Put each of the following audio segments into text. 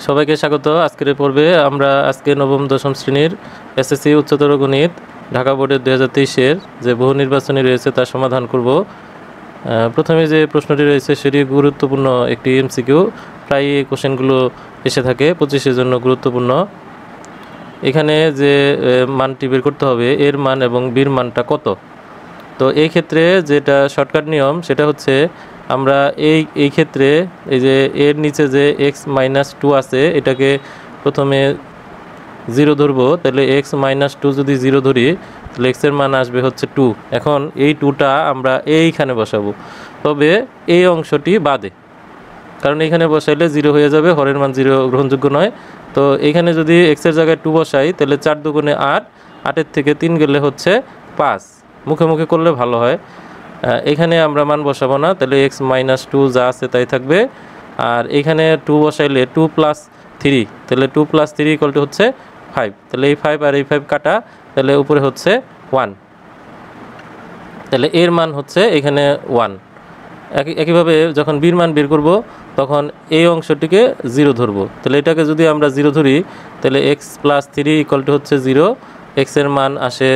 সবাইকে স্বাগত। আজকের পর্বে আমরা আজকে নবম দশম শ্রেণীর এসএসসি উচ্চতর গণিত ঢাকা বোর্ডের 2023-এর যে বহু নির্বাচনী রয়েছে তার সমাধান করব। প্রথমে যে প্রশ্নটি রয়েছে সেটি গুরুত্বপূর্ণ একটি এমসিকিউ, প্রায় এই কোশ্চেনগুলো এসে থাকে 25-এর জন্য গুরুত্বপূর্ণ। এখানে যে মানটি বের করতে হবে এর মান এবং বির মানটা কত। তো এই ক্ষেত্রে যেটা শর্টকাট নিয়ম সেটা হচ্ছে আমরা এই ক্ষেত্রে এই যে এর নিচে যে x-2 আছে এটাকে প্রথমে 0 ধরবো, তাহলে x-2 যদি 0 ধরি তাহলে x এর মান আসবে হচ্ছে 2। এখন এই 2টা আমরা এইখানে বসাবো, তবে এই অংশটি বাদে, কারণ এইখানে বসাইলে 0 হয়ে যাবে, হরের মান 0 গ্রহণযোগ্য নয়। তো এইখানে যদি x এর জায়গায় 2 বসাই তাহলে 4 দুগুণে 8, 8-এর থেকে 3 গেলে হচ্ছে 5, মুখে মুখে করলে ভালো হয়। এখানে আমরা মান বসাবো না, তাহলে x-2 যা আছে তাই থাকবে। আর এখানে 2 বসাইলে 2 + 3, তাহলে 2 + 3 = হচ্ছে 5, তাহলে এই 5 আর এই 5 কাটা, তাহলে উপরে হচ্ছে 1, তাহলে এর মান হচ্ছে এখানে 1। একইভাবে যখন বির মান বের করব তখন এই অংশটিকে 0 ধরবো, তাহলে এটাকে যদি আমরা 0 ধরি তাহলে x + 3 = হচ্ছে 0, x এর মান আসে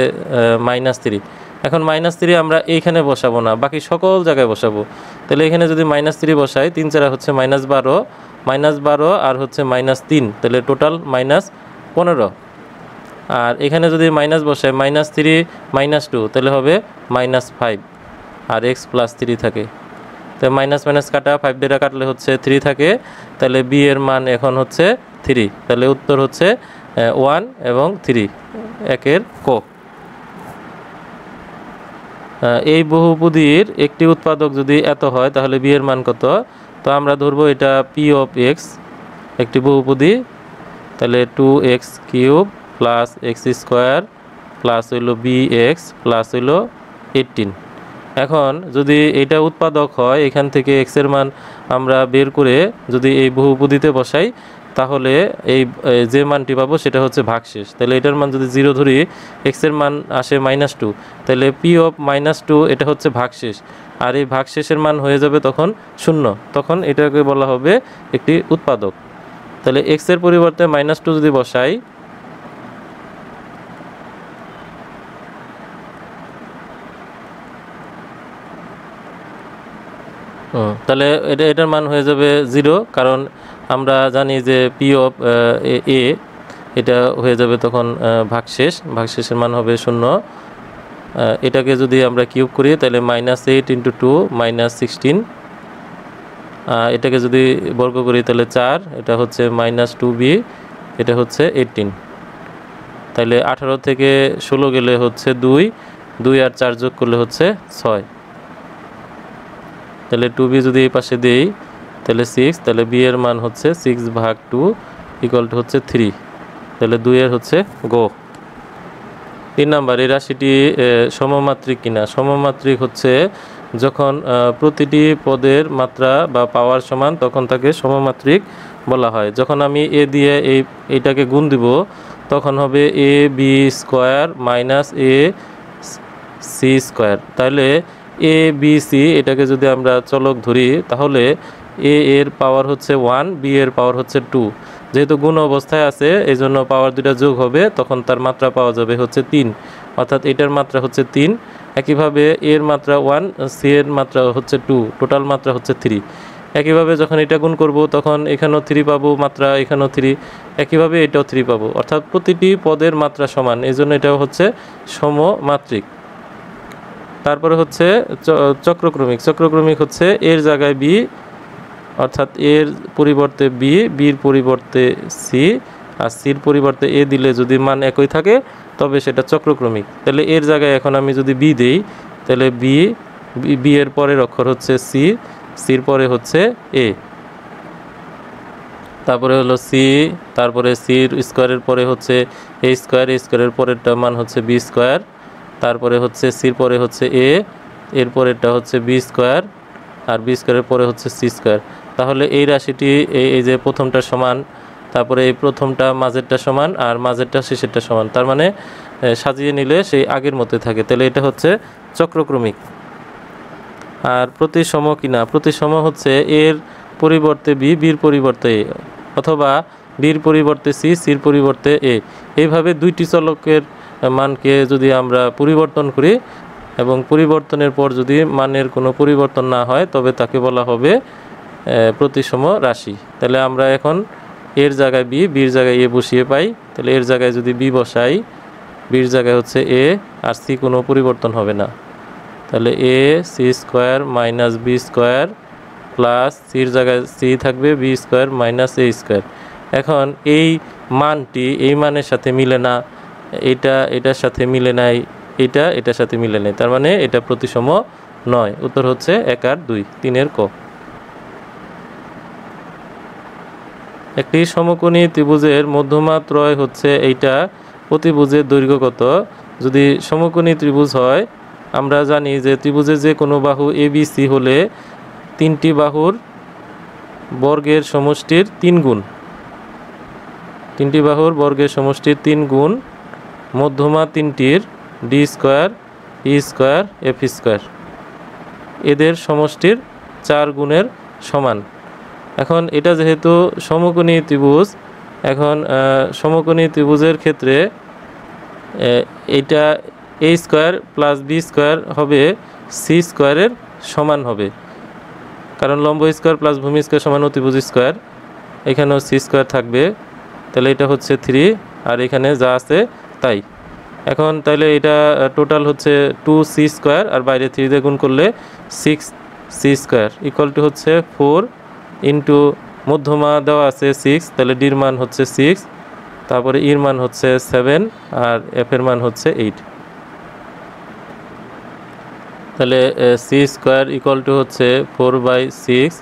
-3। এখন -3 আমরা এইখানে বসাবো না, বাকি সকল জায়গায় বসাবো। তাহলে এখানে যদি -3 বসাই 3 × 4 হচ্ছে -12 আর হচ্ছে -3, তাহলে টোটাল -15। আর এখানে যদি মাইনাস বসাই -3 -2 তাহলে হবে -5 আর x + 3 থাকে, তো মাইনাস কাটা 5 দ্বারা কাটলে হচ্ছে 3 থাকে, তাহলে বি এর মান এখন হচ্ছে 3, তাহলে উত্তর হচ্ছে 1 এবং 3, একের ক। এই বহুপদীর একটি উৎপাদক যদি এত হয় তাহলে বি এর মান কত। তো আমরা ধরবো এটা p(x) একটি বহুপদী, তাহলে 2x³ + x² প্লাস হইল bx প্লাস হইল 18। এখন যদি এটা উৎপাদক হয়, এখান থেকে x এর মান আমরা বের করে যদি এই বহুপদীতে বসাই তাহলে এই যে মানটি পাবো সেটা হচ্ছে ভাগশেষ। তাহলে এটার মান যদি 0 ধরি, x এর মান আসে -2, তাহলে p(-2) এটা হচ্ছে ভাগশেষ, আর এই ভাগশেষের মান হয়ে যাবে তখন 0, তখন এটাকে বলা হবে একটি উৎপাদক। তাহলে x এর পরিবর্তে -2 যদি বসাই, তাহলে এটার মান হয়ে যাবে 0, কারণ আমরা জানি যে p(a) এটা হয়ে যাবে তখন ভাগশেষের মান হবে 0। এটাকে যদি আমরা কিউব করি তাহলে -8 × 2 -16, এটাকে যদি বর্গ করি তাহলে 4, এটা হচ্ছে -2b, এটা হচ্ছে 18। তাহলে 18 থেকে 16 গেলে হচ্ছে 2 আর 4 যোগ করলে হচ্ছে 6, তাহলে 2b যদি এই পাশে দেই তাহলে 6, তাহলে b এর মান হচ্ছে 6/2 = হচ্ছে 3, তাহলে 2 এর হচ্ছে গো। 3 নাম্বার, এই রাশিটি সমমাত্রিক কিনা। সমমাত্রিক হচ্ছে যখন প্রতিটি পদের মাত্রা বা পাওয়ার সমান তখন তাকে সমমাত্রিক বলা হয়। যখন আমি a দিয়ে এইটাকে গুণ দিব তখন হবে ab² - ac², তাহলে ABC এটাকে যদি আমরা চলক ধরি তাহলে a এর পাওয়ার হচ্ছে 1, b এর পাওয়ার হচ্ছে 2, যেহেতু গুণ অবস্থায় আছে এই জন্য পাওয়ার দুটা যোগ হবে, তখন তার মাত্রা পাওয়া যাবে হচ্ছে 3, অর্থাৎ এটার মাত্রা হচ্ছে 3। একইভাবে এর মাত্রা 1, c এর মাত্রা হচ্ছে 2, টোটাল মাত্রা হচ্ছে 3। একইভাবে যখন এটা গুণ করব তখন এখানেও 3 পাবো মাত্রা, এখানেও 3, একইভাবে এটাও 3 পাবো, অর্থাৎ প্রতিটি পদের মাত্রা সমান, এই জন্য এটাও হচ্ছে সমমাত্রিক। তারপরে হচ্ছে চক্রক্রমিক হচ্ছে এর জায়গায় b, অর্থাৎ এর পরিবর্তে b, বির পরিবর্তে c, আর সির পরিবর্তে a দিলে যদি মান একই থাকে তবে সেটা চক্রক্রমিক। তাহলে এর জায়গায় এখন আমি যদি b দেই তাহলে b এর পরের অক্ষর হচ্ছে c, সির পরে হচ্ছে a, তারপরে হলো c, তারপরে c² এর পরে হচ্ছে a², এর পরেরটা মান হচ্ছে b², তারপরে হচ্ছে সির পরে হচ্ছে a, এর পরেরটা হচ্ছে b², আর b² এর পরে হচ্ছে c²। তাহলে এই রাশিটি এই যে প্রথমটা সমান, তারপরে এই প্রথমটা মাঝেরটা সমান, আর মাঝেরটা শেষেরটা সমান, তার মানে সাজিয়ে নিলে সেই আগের মতো থাকে, তাহলে এটা হচ্ছে চক্রক্রমিক। আর প্রতিসম কিনা, প্রতিসম হচ্ছে এর পরিবর্তে b, বির পরিবর্তে a, অথবা বির পরিবর্তে সি, সির পরিবর্তে এ। এইভাবে দুইটি চলকের মানকে যদি আমরা পরিবর্তন করি এবং পরিবর্তনের পর যদি মানের কোনো পরিবর্তন না হয় তবে তাকে বলা হবে প্রতিসম রাশি। তাহলে আমরা এখন এর জায়গায় বি, বির জায়গায় এ বসিয়ে পাই। তাহলে এর জায়গায় যদি বি বসাই, বির জায়গায় হচ্ছে এ, আর সি কোনো পরিবর্তন হবে না। তাহলে A C square minus B square plus সির জায়গায় সি থাকবে B square minus A square. এখন এই মানটি এই মানের সাথে মিলে না, এটার সাথে মিলে নাই, এটার সাথে মিলে নেই, তার মানে এটা প্রতিসম নয়। উত্তর হচ্ছে 1 আর 2, 3-এর ক। একটি সমকোণী ত্রিভুজের মধ্যমা ত্রয় হচ্ছে এইটা, প্রতিভুজের দৈর্ঘ্য কত? যদি সমকোণী ত্রিভুজ হয়, আমরা জানি যে ত্রিভুজের যে কোনো বাহু এ বি সি হলে 3টি বাহুর বর্গের সমষ্টির 3 গুণ, 3টি বাহুর বর্গের সমষ্টির 3 গুণ মধ্যমা 3টির ডি স্কোয়ার, ই স্কোয়ার, এফ স্কোয়ার, এদের সমষ্টির 4 গুণের সমান। এখন এটা যেহেতু সমকোণী ত্রিভুজ, এখন সমকোণী ত্রিভুজের ক্ষেত্রে এটা এ স্কোয়ার প্লাস বি স্কোয়ার হবে সি স্কোয়ারের সমান হবে, কারণ লম্ব স্কোয়ার প্লাস ভূমি স্কোয়ার সমান অতিভুজ স্কোয়ার, এখানেও সি স্কোয়ার থাকবে। তাহলে এটা হচ্ছে 3, আর এখানে যা আছে তাই। এখন তাহলে এটা টোটাল হচ্ছে 2c স্কোয়ার, আর বাইরে 3 দিয়ে গুণ করলে 6c স্কোয়ার ইকুয়াল টু হচ্ছে 4 ইন্টু মধ্যমা দেওয়া আছে 6, তাহলে ডির মান হচ্ছে 6, তারপরে ইর মান হচ্ছে 7, আর এফ এর মান হচ্ছে 8। তাহলে সি স্কোয়ার ইকুয়াল টু হচ্ছে 4/6,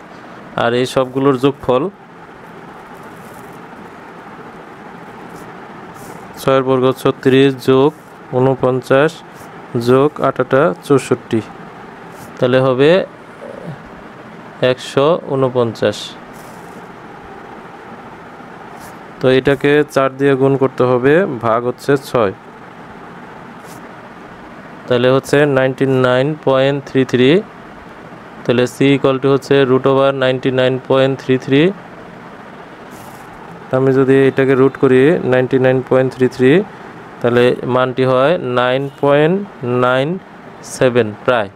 আর এই সবগুলোর যোগফল 6 বর্গ 36 যোগ 49 যোগ 8 64, তাহলে হবে 149। তো এটাকে 4 দিয়ে গুণ করতে হবে, ভাগ হচ্ছে 6, তাহলে হচ্ছে 99.33। তাহলে সি ইকুয়াল টু হচ্ছে √99.33। আমি যদি এটাকে রুট করি 99.33, তাহলে মানটি হয় 9.97, প্রায়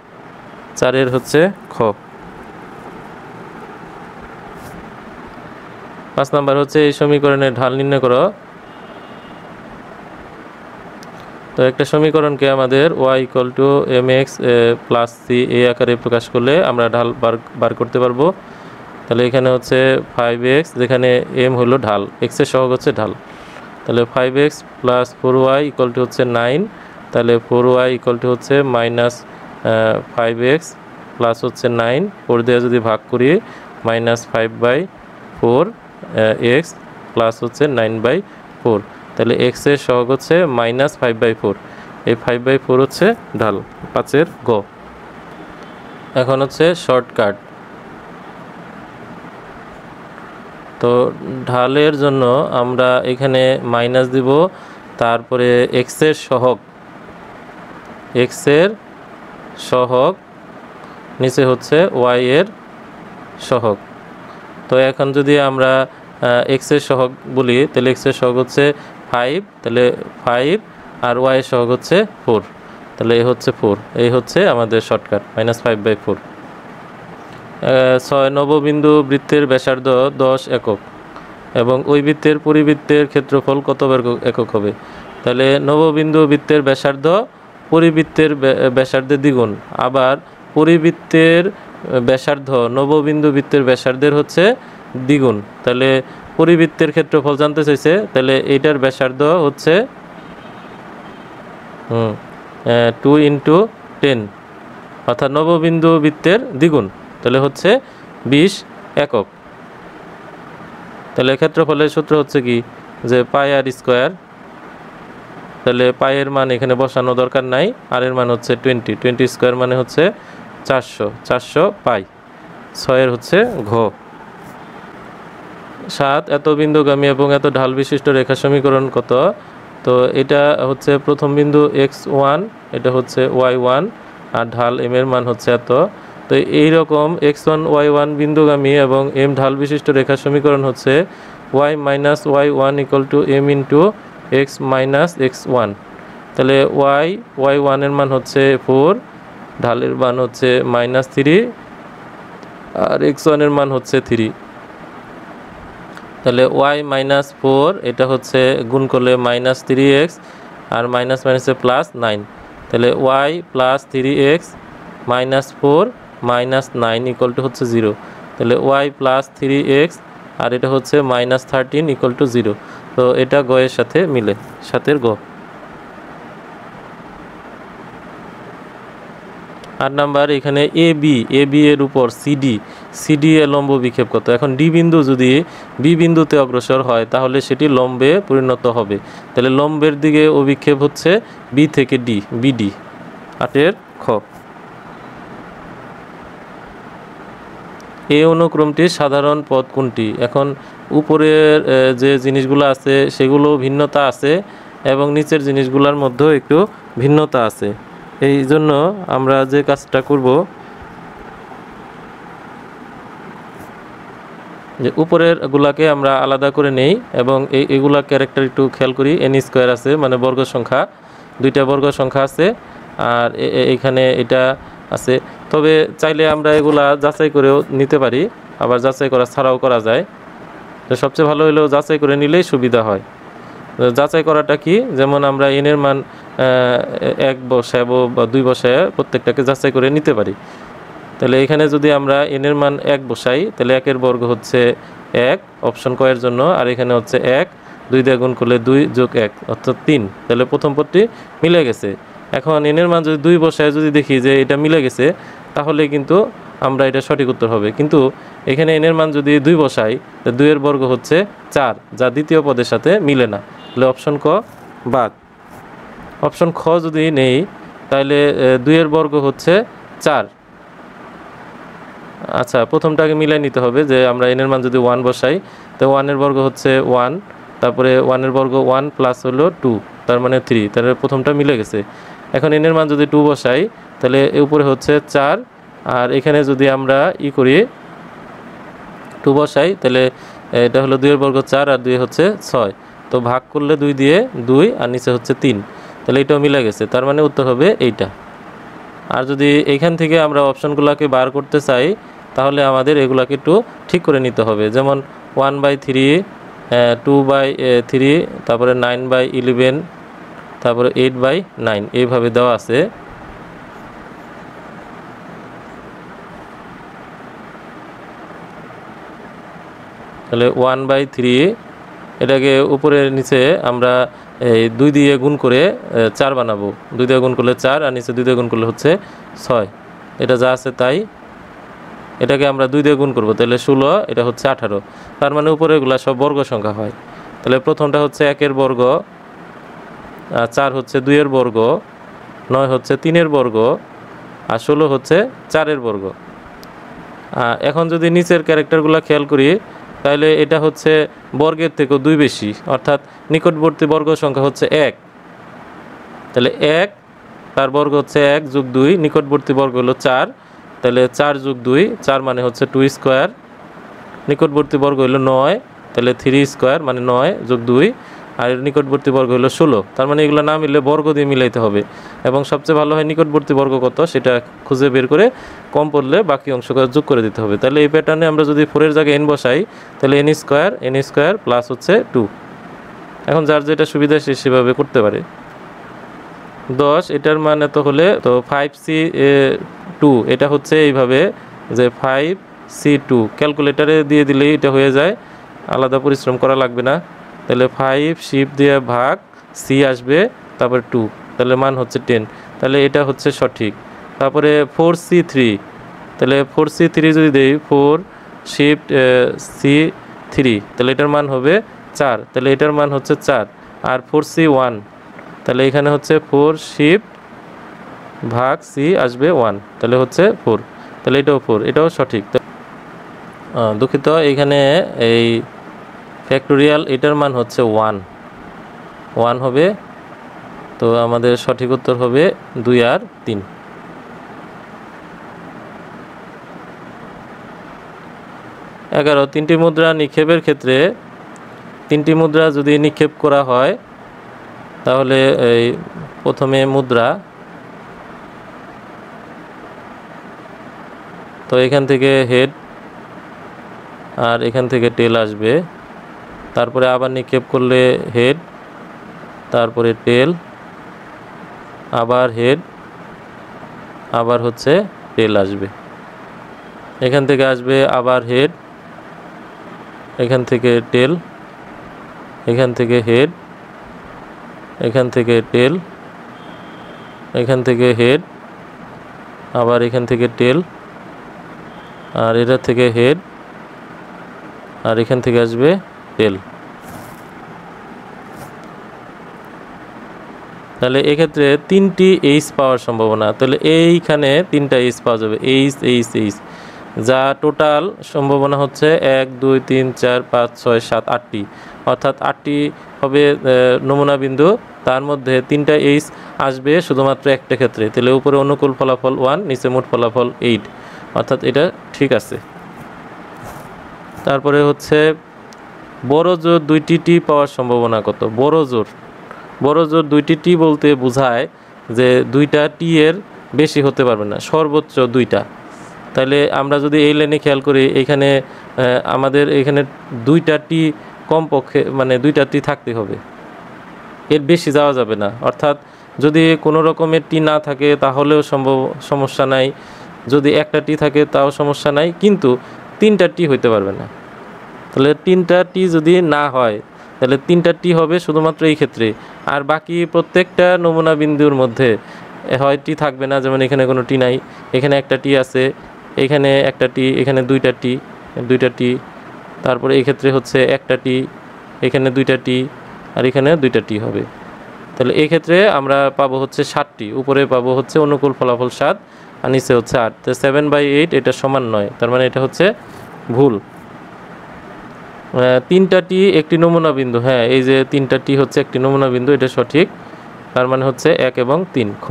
4-এর হচ্ছে খ। 5 নাম্বার হচ্ছে এই সমীকরণের ঢাল নির্ণয় করো। তো একটা সমীকরণকে আমাদের y = mx + c এই আকারে প্রকাশ করলে আমরা ঢাল বার করতে পারবো। তাহলে এখানে হচ্ছে 5x, যেখানে m হলো ঢাল, x এর সহগ হচ্ছে ঢাল, তাহলে 5x + 4y = হচ্ছে 9, তাহলে 4y = হচ্ছে -5x প্লাস হচ্ছে 9, 4 দিয়ে যদি ভাগ করি -5/4 x প্লাস হচ্ছে 9/4, তাহলে x এর সহগ হচ্ছে -5/4, এই 5/4 হচ্ছে ঢাল। 5-এর গ। এখন হচ্ছে শর্টকাট। তো ঢালের জন্য আমরা এখানে মাইনাস দিব, তারপরে x এর সহগ নিচে হচ্ছে y এর সহগ। তো এখন যদি আমরা x এর সহগ বলি, তাহলে x এর সহগ হচ্ছে 5, তাহলে 5, আর y এর সহগ হচ্ছে 4, তাহলে এই হচ্ছে 4, এই হচ্ছে আমাদের শর্টকাট -5/4। 6 নববিন্দু বৃত্তের ব্যাসার্ধ 10 একক এবং ওই বৃত্তের পরিবৃত্তের ক্ষেত্রফল কত একক হবে? তাহলে নববিন্দু বৃত্তের ব্যাসার্ধ পরিবৃত্তের ব্যাসার্ধের দ্বিগুণ, আবার পরিবৃত্তের ব্যাসার্ধ নববিন্দু বৃত্তের ব্যাসার্ধের হচ্ছে দ্বিগুণ। তাহলে পরিবৃত্তের ক্ষেত্রফল জানতে চাইছে, তাহলে এইটার ব্যাসার্ধ হচ্ছে 2 × 10, অর্থাৎ নববিন্দু বৃত্তের দ্বিগুণ, তাহলে হচ্ছে 20 একক। তাহলে ক্ষেত্রফলের সূত্র হচ্ছে কি, যে πr², তাহলে পায়ের মান এখানে বসানো দরকার নাই, আর এর মান হচ্ছে 20 মানে হচ্ছে 400 পাই। 6-এর হচ্ছে ঘ। 7 এত বিন্দুগামী এবং এত ঢাল বিশিষ্ট রেখা সমীকরণ কত? তো এটা হচ্ছে প্রথম বিন্দু x1, এটা হচ্ছে y1, আর ঢাল m এর মান হচ্ছে এত। তো এইরকম x1 y1 বিন্দুগামী এবং m ঢাল বিশিষ্ট রেখা সমীকরণ হচ্ছে y minus y one equal to m into x minus x one. তাহলে ওয়াই ওয়ানের মান হচ্ছে 4, ঢালের মান হচ্ছে -3, আর এক্স ওয়ানের মান হচ্ছে 3। তাহলে ওয়াই -4 এটা হচ্ছে গুণ করলে -3x, আর মাইনাস মাইনাসে +9। তাহলে Y plus 3x -4 -9 equal to হচ্ছে 0। তাহলে ওয়াই প্লাস 3x আর এটা হচ্ছে -13 ইকুয়াল টু 0। তো এটা গ এর সাথে মিলে, সাতের গ। 8 নাম্বার, এখানে এ বি এর উপর সিডি এর লম্ব বিক্ষেপ কত? এখন ডি বিন্দু যদি বি বিন্দুতে অগ্রসর হয় তাহলে সেটি লম্বে পরিণত হবে। তাহলে লম্বের দিকে অভিক্ষেপ হচ্ছে বি থেকে ডি, বিডি। 8-এর খ। এই অনুক্রমটির সাধারণ পদ কোনটি? এখন উপরের যে জিনিসগুলো আছে সেগুলো ভিন্নতা আছে এবং নিচের জিনিসগুলোর মধ্যেও একটু ভিন্নতা আছে। এই জন্য আমরা যে কাজটা করব, যে উপরের গুলাকে আমরা আলাদা করে নেই এবং এগুলা ক্যারেক্টার একটু খেয়াল করি। এন স্কোয়ার আছে মানে বর্গ সংখ্যা, 2টা বর্গ সংখ্যা আছে, আর এইখানে এটা আছে। তবে চাইলে আমরা এগুলা যাচাই করেও নিতে পারি, আবার যাচাই করা ছাড়াও করা যায়। তো সবচেয়ে ভালো হলেও যাচাই করে নিলেই সুবিধা হয়। যাচাই করাটা কি, যেমন আমরা এনের মান 1 বসাবো বা 2 বসায় প্রত্যেকটাকে যাচাই করে নিতে পারি। তাহলে এখানে যদি আমরা এনের মান 1 বসাই তাহলে 1-এর বর্গ হচ্ছে 1 অপশন ক এর জন্য, আর এখানে হচ্ছে 1, 2 দিয়ে গুণ করলে 2 + 1 অর্থাৎ 3। তাহলে প্রথম পদটি মিলে গেছে। এখন এনের মান যদি 2 বসায় যদি দেখি যে এটা মিলে গেছে তাহলে কিন্তু আমরা এটা সঠিক উত্তর হবে। কিন্তু এখানে এনের মান যদি 2 বসাই, 2-এর বর্গ হচ্ছে 4, যা দ্বিতীয় পদের সাথে মিলে না। তাহলে অপশন ক বাদ। অপশন খ যদি নেই তাহলে 2-এর বর্গ হচ্ছে 4। আচ্ছা, প্রথমটাকে মিলাই নিতে হবে, যে আমরা এনের মান যদি 1 বসাই তো 1-এর বর্গ হচ্ছে 1, তারপরে 1-এর বর্গ 1 প্লাস হলো 2 তার মানে 3, তাহলে প্রথমটা মিলে গেছে। এখন এনের মান যদি 2 বসাই তাহলে এর উপরে হচ্ছে 4, আর এখানে যদি আমরা করি 2 বসাই তাহলে এটা হলো 2-এর বর্গ 4 আর 2 হচ্ছে 6, তো ভাগ করলে 2 দিয়ে 2 আর নিচে হচ্ছে 3, তাহলে এটাও মিলে গেছে, তার মানে উত্তর হবে এইটা। আর যদি এইখান থেকে আমরা অপশনগুলোকে বার করতে চাই তাহলে আমাদের এগুলাকে একটু ঠিক করে নিতে হবে। যেমন 1/3, 2/3, তারপরে 9/11, তারপরে 8/9 এইভাবে দেওয়া আছে। তাহলে 1/3 এটাকে উপরে নিচে আমরা এই 2 দিয়ে গুণ করে 4 বানাবো। 2 দিয়ে গুণ করলে 4 আর নিচে 2 দিয়ে গুণ করলে হচ্ছে 6, এটা যা আছে তাই। এটাকে আমরা 2 দিয়ে গুণ করবো তাহলে 16, এটা হচ্ছে 18, তার মানে উপরে এগুলা সব বর্গ সংখ্যা হয়। তাহলে প্রথমটা হচ্ছে 1-এর বর্গ, 4 হচ্ছে 2-এর বর্গ, 9 হচ্ছে 3-এর বর্গ, আর 16 হচ্ছে 4-এর বর্গ। এখন যদি নিচের ক্যারেক্টারগুলো খেয়াল করি তাহলে এটা হচ্ছে বর্গের থেকেও 2 বেশি, অর্থাৎ নিকটবর্তী বর্গ সংখ্যা হচ্ছে 1। তাহলে 1 তার বর্গ হচ্ছে 1 + 2, নিকটবর্তী বর্গ হলো 4, তাহলে 4 + 2 4 মানে হচ্ছে 2 স্কোয়ার, নিকটবর্তী বর্গ হলো 9, তাহলে 3 স্কোয়ার মানে 9 + 2, আর নিকটবর্তী বর্গ হলো 16, তার মানে এগুলো না মিললে বর্গ দিয়ে মিলাইতে হবে। এবং সবচেয়ে ভালো হয় নিকটবর্তী বর্গ কত সেটা খুঁজে বের করে কম পড়লে বাকি অংশ যোগ করে দিতে হবে। তাহলে এই প্যাটার্নে আমরা যদি 4-এর জায়গায় n বসাই তাহলে n স্কোয়ার প্লাস হচ্ছে 2। এখন যার যেটা সুবিধা সে সেভাবে করতে পারে। 10 এটার মান এত হলে তো 5c2 এটা হচ্ছে এইভাবে যে 5c2 ক্যালকুলেটারে দিয়ে দিলেই এটা হয়ে যায়, আলাদা পরিশ্রম করা লাগবে না। তাহলে 5 শিফট দিয়ে ভাগ c আসবে, তারপরে 2, তাহলে মান হচ্ছে 10, তাহলে এটা হচ্ছে সঠিক। তারপরে 4c3, তাহলে 4c3 যদি দেই 4 শিফট c3 তাহলে এটার মান হবে 4, তাহলে এটার মান হচ্ছে 4, আর 4c1 তাহলে এখানে হচ্ছে 4 শিফট ভাগ c আসবে 1, তাহলে হচ্ছে 4, তাহলে এটাও 4, এটাও সঠিক। দুঃখিত, এখানে এই ফ্যাক্টোরিয়াল এটার মান হচ্ছে 1 হবে, তো আমাদের সঠিক উত্তর হবে 2 আর 3। 11 তিনটি মুদ্রা নিক্ষেপের ক্ষেত্রে তিনটি মুদ্রা যদি নিক্ষেপ করা হয় তাহলে এই প্রথমে মুদ্রা, তো এখান থেকে হেড আর এখান থেকে টেল আসবে, তারপরে আবার নিক্ষেপ করলে হেড, তারপরে টেল, আবার হেড, আবার হচ্ছে টেল আসবে। এখান থেকে আসবে আবার হেড, এখান থেকে টেল, এখান থেকে হেড, এখান থেকে টেল, এখান থেকে হেড, আবার এখান থেকে টেল, আর এটা থেকে হেড, আর এখান থেকে আসবে টেল। তাহলে এক্ষেত্রে তিনটি এইচ পাওয়ার সম্ভাবনা, তাহলে এইখানে তিনটা এইচ পাওয়া যাবে, এইচ এইচ এইচ, যা টোটাল সম্ভাবনা হচ্ছে 1 2 3 4 5 6 7 8টি, অর্থাৎ 8টি হবে নমুনা বিন্দু, তার মধ্যে তিনটা এইচ আসবে শুধুমাত্র একটা ক্ষেত্রে। তাহলে উপরে অনুকূল ফলাফল 1, নিচে মোট ফলাফল 8, অর্থাৎ এটা ঠিক আছে। তারপরে হচ্ছে বড় জোর দুইটি টি পাওয়ার সম্ভাবনা কত? বড় জোর দুইটি টি বলতে বোঝায় যে দুইটা টি এর বেশি হতে পারবে না, সর্বোচ্চ দুইটা। তাহলে আমরা যদি এই লাইনে খেয়াল করি, এখানে আমাদের এখানে দুইটা টি কমপক্ষে মানে দুইটা টি থাকতে হবে, এর বেশি যাওয়া যাবে না। অর্থাৎ যদি কোনো রকমের টি না থাকে তাহলেও সমস্যা নাই, যদি একটা টি থাকে তাও সমস্যা নাই, কিন্তু তিনটা টি হইতে পারবে না। তাহলে তিনটা টি যদি না হয় তাহলে তিনটা টি হবে শুধুমাত্র এই ক্ষেত্রে, আর বাকি প্রত্যেকটা নমুনা বিন্দুর মধ্যে হয় টি থাকবে না। যেমন এখানে কোনো টি নাই, এখানে একটা টি আছে, এখানে একটা টি, এখানে দুইটা টি, তারপরে এই ক্ষেত্রে হচ্ছে একটা টি, এখানে দুইটা টি, আর এখানে দুইটা টি হবে। তাহলে এই ক্ষেত্রে আমরা পাবো হচ্ছে 7টি, উপরে পাবো হচ্ছে অনুকূল ফলাফল 7 আর নিচে হচ্ছে 8। তো 7/8 এটা সমান নয়, তার মানে এটা হচ্ছে ভুল। তিনটা টি একটি নমুনা বিন্দু, হ্যাঁ এই যে তিনটা টি হচ্ছে একটি নমুনা বিন্দু, এটা সঠিক, তার মানে হচ্ছে 1 এবং 3 খ।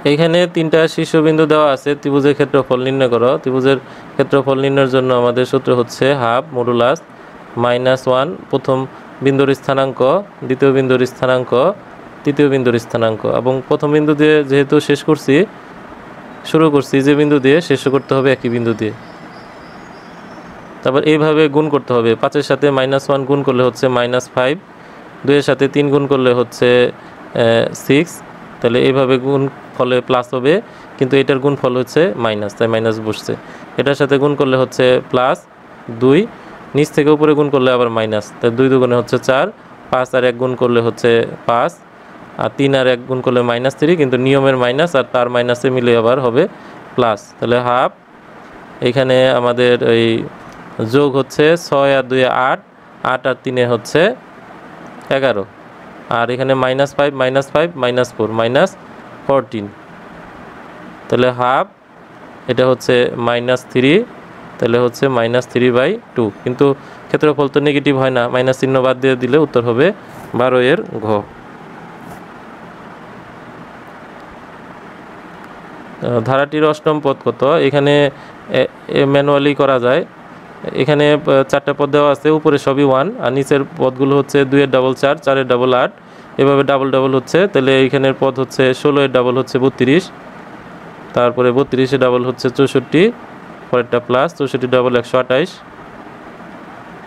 এইখানে তিনটা শীর্ষবিন্দু দেওয়া আছে, ত্রিভুজের ক্ষেত্রফল নির্ণয় করো। ত্রিভুজের ক্ষেত্রফল নির্ণয়ের জন্য আমাদের সূত্র হচ্ছে হাফ মডুলাস -1 প্রথম বিন্দুর স্থানাঙ্ক, দ্বিতীয় বিন্দুর স্থানাঙ্ক, তৃতীয় বিন্দুর স্থানাঙ্ক। এবং প্রথম বিন্দু দিয়ে যেহেতু শুরু করছি যে বিন্দু দিয়ে, শেষ করতে হবে একই বিন্দু দিয়ে। তারপর এইভাবে গুণ করতে হবে, 5-এর সাথে -1 গুণ করলে হচ্ছে -5, 2-এর সাথে 3 গুণ করলে হচ্ছে 6। তাহলে এইভাবে গুণ ফলে প্লাস হবে, কিন্তু এটার গুণ ফল হচ্ছে মাইনাস, তাই মাইনাস বসছে। এটার সাথে গুণ করলে হচ্ছে +2, নিচ থেকে উপরে গুণ করলে আবার মাইনাস, তাই 2 দুগুণে হচ্ছে 4, 5 আর 1 গুণ করলে হচ্ছে 5, আর 3 আর 1 গুণ করলে -3, কিন্তু নিয়মের মাইনাস আর তার মাইনাসে মিলে আবার হবে প্লাস। তাহলে হাফ, এখানে আমাদের এই যোগ হচ্ছে 6 আর 2 8, 8 আর 3 হচ্ছে 11, আর এখানে -5 -4 -14, তাহলে হাফ, এটা হচ্ছে -3, তাহলে হচ্ছে -3/2। কিন্তু ক্ষেত্রফল তো নেগেটিভ হয় না, মাইনাস চিহ্ন বাদ দিয়ে দিলে উত্তর হবে 12 ঘ। ধারাটির অষ্টম পদ কত? এখানে ম্যানুয়ালি করা যায়। এখানে 4টা পদ দেওয়া আছে, উপরে সবই 1 আর নিচের পদগুলো হচ্ছে 2-এর ডাবল 4, 4-এর ডাবল 8, এভাবে ডাবল ডাবল হচ্ছে। তাহলে এইখানের পদ হচ্ছে 16-এর ডাবল হচ্ছে 32, তারপরে 32-এর ডাবল হচ্ছে 64, পরেরটা প্লাস 64 ডাবল 128,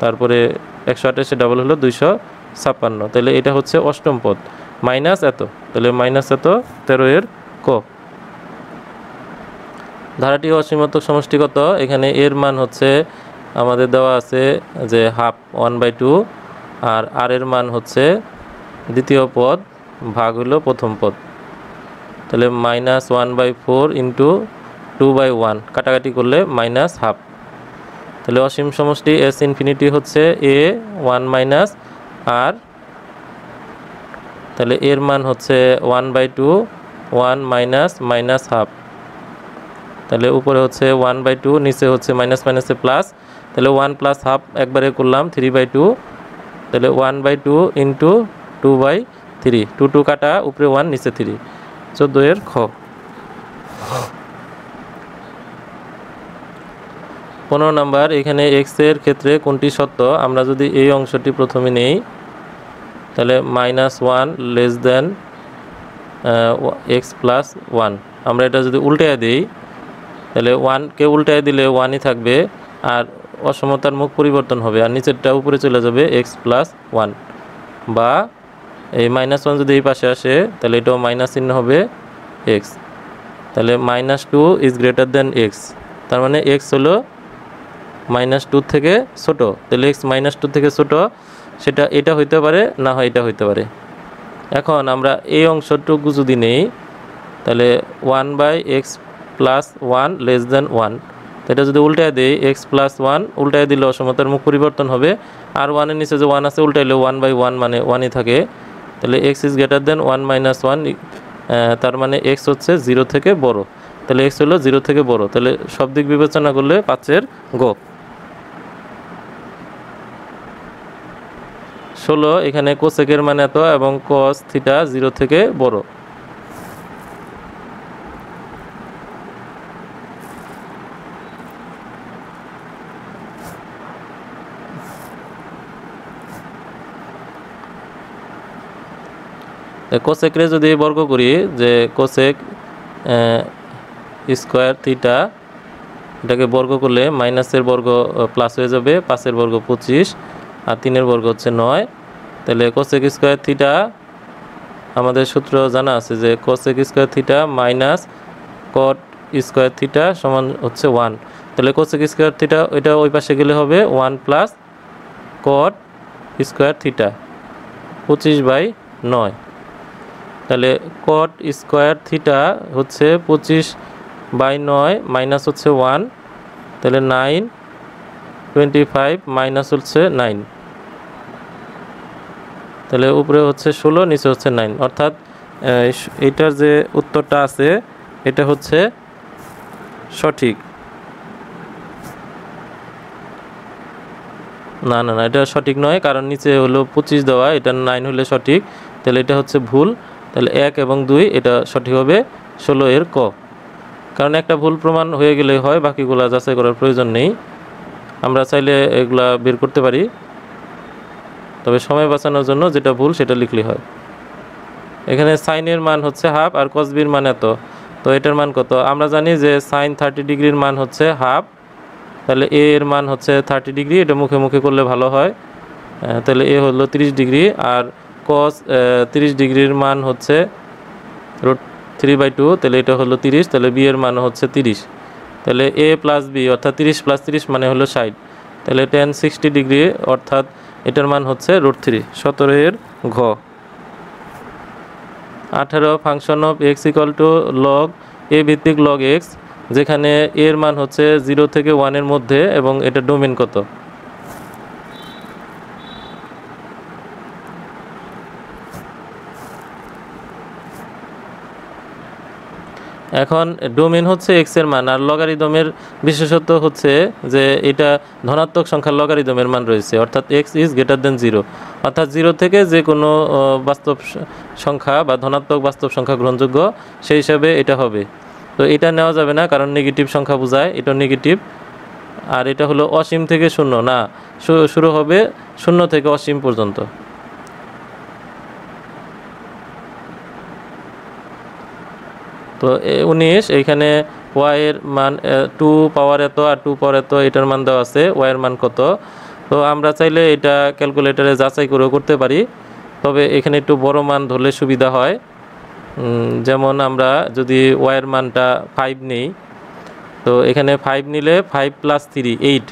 তারপরে 128-এর ডাবল হলো 256। তাহলে এটা হচ্ছে অষ্টম পদ, মাইনাস এত, তাহলে মাইনাস এত 13-এর ক। ধারাটি অসীমাত্মক সমষ্টি কত? এখানে এর মান হচ্ছে আমাদের দেওয়া আছে যে হাফ 1/2, আর আর এর মান হচ্ছে দ্বিতীয় পদ ভাগ হলো প্রথম পদ। তাহলে -1/4 ইন্টু 2/1, কাটাকাটি করলে -1/2। তাহলে অসীম সমষ্টি S ইনফিনিটি হচ্ছে a 1 - r, তাহলে এর মান হচ্ছে 1/2, 1 -1/2। তাহলে উপরে হচ্ছে 1/2, নিচে হচ্ছে মাইনাস মাইনাসে প্লাস, তাহলে 1 + ½ একবারে করলাম 3/2, তাহলে 1/2 ইন্টু 2/3, 2 কাটা, উপরে 1 নিচে 3, 14-এর খ। 15 নাম্বার, এখানে x এর ক্ষেত্রে কোনটি সত্য? আমরা যদি এই অংশটি প্রথমে নেই তাহলে -1 লেস দেন x প্লাস 1। আমরা এটা যদি উল্টায় দিই তাহলে 1কে উল্টায় দিলে 1ই থাকবে, আর অসমতার মুখ পরিবর্তন হবে, আর নিচেরটা উপরে চলে যাবে x প্লাস 1। বা এই -1 যদি এই পাশে আসে তাহলে এটাও মাইনাস চিহ্ন হবে x, তাহলে -2 ইজ গ্রেটার দেন x, তার মানে x হলো -2 থেকে ছোট। তাহলে x -2 থেকে ছোট, সেটা এটা হইতে পারে, না হয় এটা হইতে পারে। এখন আমরা এই অংশটুকু যদি নেই তাহলে 1/x প্লাস 1 লেস দেন 1, তো এটা যদি উল্টায় দেই x প্লাস 1 উল্টায় দিলে অসমতার মুখ পরিবর্তন হবে, আর 1 এর নিচে যে 1 আছে উল্টাইলে 1/1 মানে 1ই থাকে। তাহলে x ইজ গ্রেটার দেন 1 - 1, তার মানে x হচ্ছে 0 থেকে বড়, তাহলে x হলো 0 থেকে বড়। তাহলে সব দিক বিবেচনা করলে 5-এর গ। 16, এখানে কোসেকের মান এত এবং cos থিটা 0 থেকে বড়। কোসেকরে যদি বর্গ করি, যে কোসেক স্কোয়ার থিটা, এটাকে বর্গ করলে মাইনাসের বর্গ প্লাস হয়ে যাবে, 5-এর বর্গ 25 আর 3-এর বর্গ হচ্ছে 9। তাহলে কোসেক স্কোয়ার থিটা আমাদের সূত্র জানা আছে যে cosec square theta minus cot square theta সমান হচ্ছে 1। তাহলে কোসেক স্কোয়ার থিটা এটা ওই পাশে গেলে হবে 1 প্লাস কট স্কোয়ার থিটা 25/9। তাহলে কট স্কোয়ার থিটা হচ্ছে 25/9 মাইনাস হচ্ছে 1, তাহলে 9 25 মাইনাস হচ্ছে 9, তাহলে উপরে হচ্ছে 16 নিচে হচ্ছে 9, অর্থাৎ এইটার যে উত্তরটা আছে এটা হচ্ছে সঠিক। না না না, এটা সঠিক নয়, কারণ নিচে হলো 25 দেওয়া, এটা 9 হলে সঠিক, তাহলে এটা হচ্ছে ভুল। তাহলে 1 এবং 2 এটা সঠিক হবে 16-এর ক, কারণ একটা ভুল প্রমাণ হয়ে গেলে হয়, বাকিগুলা যাচাই করার প্রয়োজন নেই। আমরা চাইলে এগুলা বের করতে পারি, তবে সময় বাঁচানোর জন্য যেটা ভুল সেটা লিখলে হয়। এখানে সাইনের মান হচ্ছে হাফ আর cos b-র মান এত, তো এটার মান কত? আমরা জানি যে সাইন 30 ডিগ্রির মান হচ্ছে হাফ, তাহলে a এর মান হচ্ছে 30 ডিগ্রি, এটা মুখে মুখে করলে ভালো হয়। তাহলে a হলো 30 ডিগ্রি, আর cos 30 ডিগ্রির মান হচ্ছে √3/2, তাহলে এটা হলো 30, তাহলে b এর মান হচ্ছে 30, তাহলে a প্লাস b অর্থাৎ 30 প্লাস 30 মানে হলো 60, তাহলে tan 60 ডিগ্রি অর্থাৎ এটার মান হচ্ছে √3। 17-এর ঘ। 18, function of x equal to log a ভিত্তিক লগ x, যেখানে a এর মান হচ্ছে 0 থেকে 1 এর মধ্যে এবং এটা ডোমেন কত? এখন ডোমেন হচ্ছে x এর মান, আর লগারিদমের বিশেষত্ব হচ্ছে যে এটা ধনাত্মক সংখ্যার লগারিদমের মান রয়েছে, অর্থাৎ x ইজ গ্রেটার দেন 0, অর্থাৎ 0 থেকে যে কোনো বাস্তব সংখ্যা বা ধনাত্মক বাস্তব সংখ্যা গ্রহণযোগ্য, সেই হিসাবে এটা হবে। তো এটা নেওয়া যাবে না, কারণ নেগেটিভ সংখ্যা বোঝায়, এটা নেগেটিভ। আর এটা হলো অসীম থেকে শূন্য, না শুরু হবে 0 থেকে অসীম পর্যন্ত। তো 19, এইখানে y এর মান 2 পাওয়ার এত আর 2 পাওয়ার এত, এটার মান দেওয়া আছে, y এর মান কত? তো আমরা চাইলে এটা ক্যালকুলেটরে যাচাই করেও করতে পারি, তবে এখানে একটু বড় মান ধরলে সুবিধা হয়। যেমন আমরা যদি y এর মানটা 5 নেই, তো এখানে 5 নিলে 5 + 3 8,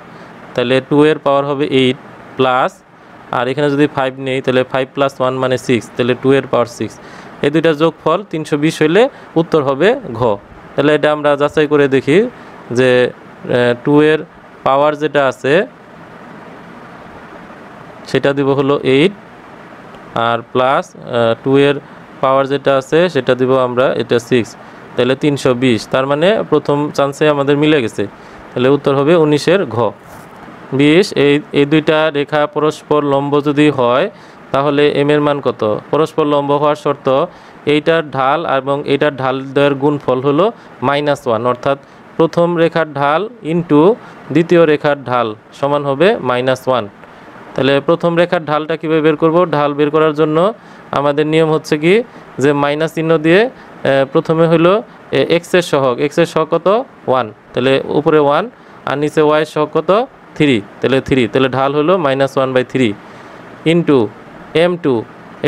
তাহলে 2 এর পাওয়ার হবে 8 প্লাস, আর এখানে যদি 5 নেই তাহলে 5 + 1 মানে 6, তাহলে 2 এর পাওয়ার 6, এই দুইটা যোগফল 320 হইলে উত্তর হবে ঘ। তাহলে এটা আমরা যাচাই করে দেখি যে 2 এর পাওয়ার যেটা আছে সেটা দিব হলো 8, আর প্লাস 2 এর পাওয়ার যেটা আছে সেটা দিব আমরা এটা 6, তাহলে 320, তার মানে প্রথম চান্সে আমাদের মিলে গেছে, তাহলে উত্তর হবে 19-এর ঘ। 20, এই দুইটা রেখা পরস্পর লম্ব যদি হয় তাহলে m এর মান কত? পরস্পর লম্ব হওয়ার শর্ত এইটার ঢাল এবং এইটার ঢাল দেওয়ার গুণফল হলো -1, অর্থাৎ প্রথম রেখার ঢাল ইন্টু দ্বিতীয় রেখার ঢাল সমান হবে -1। তাহলে প্রথম রেখার ঢালটা কীভাবে বের করব? ঢাল বের করার জন্য আমাদের নিয়ম হচ্ছে কি যে মাইনাস চিহ্ন দিয়ে প্রথমে হলো এক্সের সহগ, এক্সের সহগ কত 1, তাহলে উপরে 1 আর নিচে ওয়াইয়ের সহগ কত 3, তাহলে 3, তাহলে ঢাল হলো -1/3 ইন্টু m2,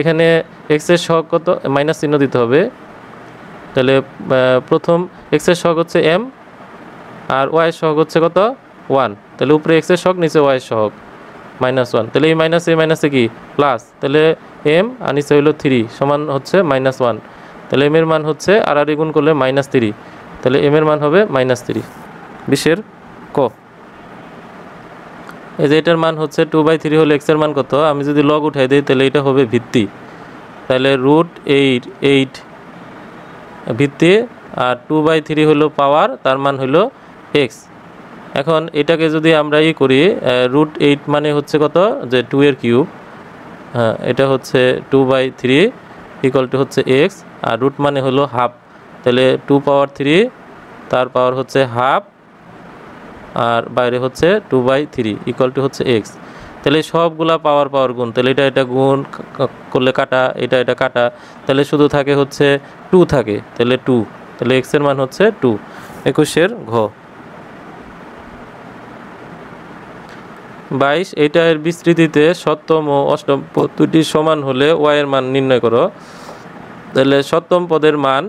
এখানে এক্সের সহগ কত মাইনাস চিহ্ন দিতে হবে, তাহলে প্রথম এক্সের সহগ হচ্ছে m আর ওয়াইয়ের সহগ হচ্ছে কত 1, তাহলে উপরে এক্সের সহগ নিচে ওয়াইয়ের সহগ -1, তাহলে এই মাইনাসে কি প্লাস, তাহলে m আর নিচে হইলো 3 সমান হচ্ছে -1, তাহলে m এর মান হচ্ছে আর গুণ করলে -3, তাহলে m এর মান হবে -3। 20 ক এই যে এটার মান হচ্ছে 2/3 হলে x এর মান কত? আমি যদি লগ উঠাই দিই তাহলে এটা হবে ভিত্তি, তাহলে √8 ভিত্তি আর 2/3 হলো পাওয়ার, তার মান হলো x। এখন এটাকে যদি আমরা করি √8 মানে হচ্ছে কত যে 2 এর কিউব, হ্যাঁ এটা হচ্ছে 2/3 ইকুয়াল টু হচ্ছে x, আর রুট মানে হলো হাফ, তাহলে 2^3 তার পাওয়ার হচ্ছে হাফ আর বাইরে হচ্ছে 2/3 ইকুয়াল টু হচ্ছে x। তাহলে সবগুলা পাওয়ার গুণ, তাহলে এটা গুণ করলে কাটা, এটা কাটা, তাহলে শুধু থাকে হচ্ছে 2 থাকে, তাহলে 2, তাহলে x এর মান হচ্ছে 2। 21 ঘ 22 এইটার বিস্তৃতিতে সপ্তম ও অষ্টম পদ দুটি সমান হলে y এর মান নির্ণয় করো। তাহলে সপ্তম পদের মান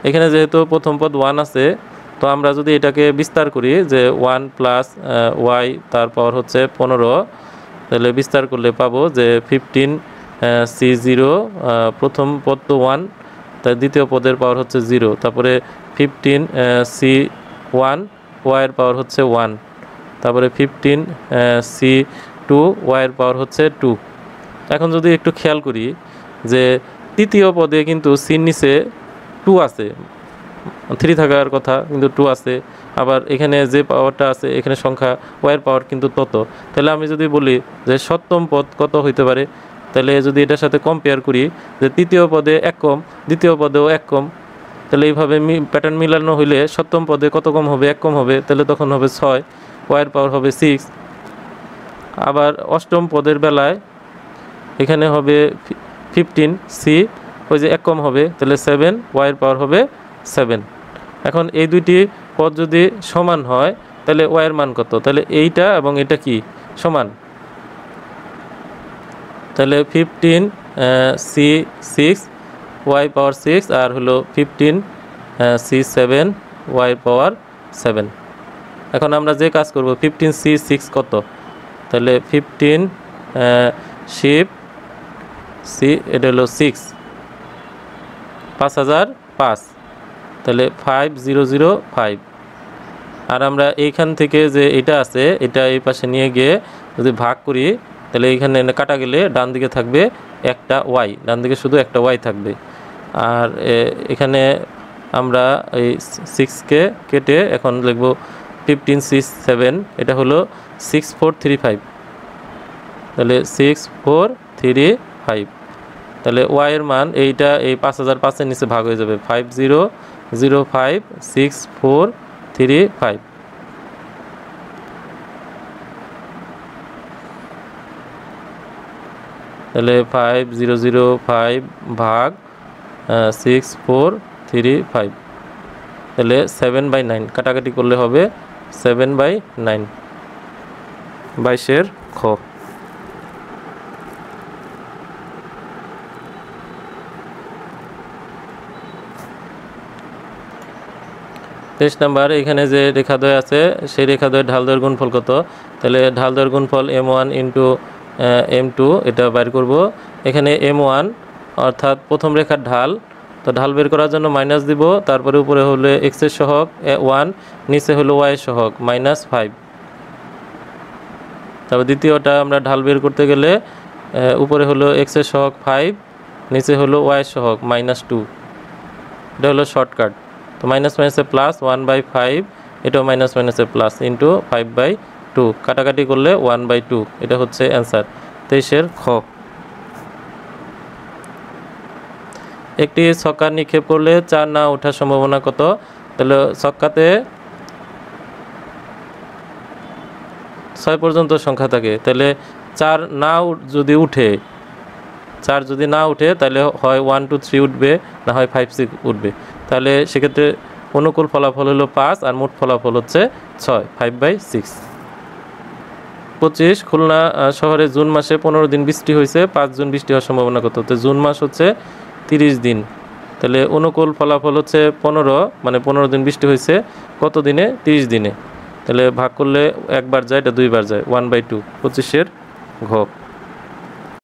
এখানে যেহেতু প্রথম পদ 1 আছে, তো আমরা যদি এটাকে বিস্তার করি যে 1 প্লাস y তার পাওয়ার হচ্ছে 15, তাহলে বিস্তার করলে পাবো যে 15c0, প্রথম পদ তো 1, তার দ্বিতীয় পদের পাওয়ার হচ্ছে 0, তারপরে 15c1 y এর পাওয়ার হচ্ছে 1, তারপরে 15c2 y এর পাওয়ার হচ্ছে 2। এখন যদি একটু খেয়াল করি যে তৃতীয় পদে কিন্তু সির নিচে 2 আছে, 3 থাকার কথা কিন্তু 2 আছে, আবার এখানে যে পাওয়ারটা আছে এখানে সংখ্যা y এর পাওয়ার কিন্তু তত, তাহলে আমি যদি বলি যে সপ্তম পদ কত হইতে পারে, তাহলে যদি এটার সাথে কম্পেয়ার করি যে তৃতীয় পদে 1 কম, দ্বিতীয় পদেও 1 কম, তাহলে এইভাবে প্যাটার্ন মিলানো হইলে সপ্তম পদে কত কম হবে? 1 কম হবে, তাহলে তখন হবে 6, y এর পাওয়ার হবে 6। আবার অষ্টম পদের বেলায় এখানে হবে 15c, ওই যে 1 কম হবে, তাহলে 7, y এর পাওয়ার হবে 7। এখন এই দুইটি পদ যদি সমান হয় তাহলে y এর মান কত? তাহলে এইটা এবং এটা কি সমান, তাহলে 15c6 y পাওয়ার 6 আর হলো 15c7 y পাওয়ার 7। এখন আমরা যে কাজ করব 15c6 কত, তাহলে 15 শিফট c এটা হলো 6 5005, তাহলে 5005। আর আমরা এইখান থেকে যে এটা আছে এটা এই পাশে নিয়ে গিয়ে যদি ভাগ করি তাহলে এইখানে কাটা গেলে ডান দিকে থাকবে একটা y, ডান দিকে শুধু একটা y থাকবে। আর এখানে আমরা এই 6কে কেটে এখন লিখব 15c7, এটা হলো 6435, তাহলে 6435, তাহলে y এর মান এইটা এই 5005 এর নিচে ভাগ হয়ে যাবে 50056435, তাহলে 5005 ভাগ 6435, তাহলে 7/9 কাটাকাটি করলে হবে 7/9। 22 খ 23 নাম্বার এখানে যে রেখাদ্বয় আছে সেই রেখাদ্বয়ের ঢালদ্বয়ের গুণফল কত? তাহলে ঢালদ্বয়ের গুণফল m1 ইন্টু m2 এটা বের করব। এখানে m1 অর্থাৎ প্রথম রেখার ঢাল, তো ঢাল বের করার জন্য মাইনাস দিব, তারপরে উপরে হলো x এর সহগ 1, নিচে হলো y এর সহগ -5। তারপর দ্বিতীয়টা আমরা ঢাল বের করতে গেলে উপরে হলো x এর সহগ 5, নিচে হলো y এর সহগ -2, এটা হলো শর্টকাট। তো মাইনাস মাইনাসে প্লাস 1/5, এটাও মাইনাস মাইনাসে প্লাস ইন্টু 5/2, কাটাকাটি করলে 1/2, এটা হচ্ছে অ্যান্সার। 23 খ একটি ছক্কা নিক্ষেপ করলে 4 না ওঠার সম্ভাবনা কত? তাহলে ছক্কাতে 6 পর্যন্ত সংখ্যা থাকে, তাহলে 4 না যদি উঠে, 4 যদি না উঠে তাহলে হয় 1 2 3 উঠবে, না হয় 5 6 উঠবে। তাহলে সেক্ষেত্রে অনুকূল ফলাফল হলো 5 আর মোট ফলাফল হচ্ছে 6, 5/6। 25 খুলনা শহরে জুন মাসে 15 দিন বৃষ্টি হয়েছে, 5 জুন বৃষ্টি হওয়ার সম্ভাবনা কত? তো জুন মাস হচ্ছে 30 দিন, তাহলে অনুকূল ফলাফল হচ্ছে 15, মানে 15 দিন বৃষ্টি হয়েছে কত দিনে? 30 দিনে। তাহলে ভাগ করলে একবার যায়, এটা দুইবার যায়, 1/2, 25-এর ঘ।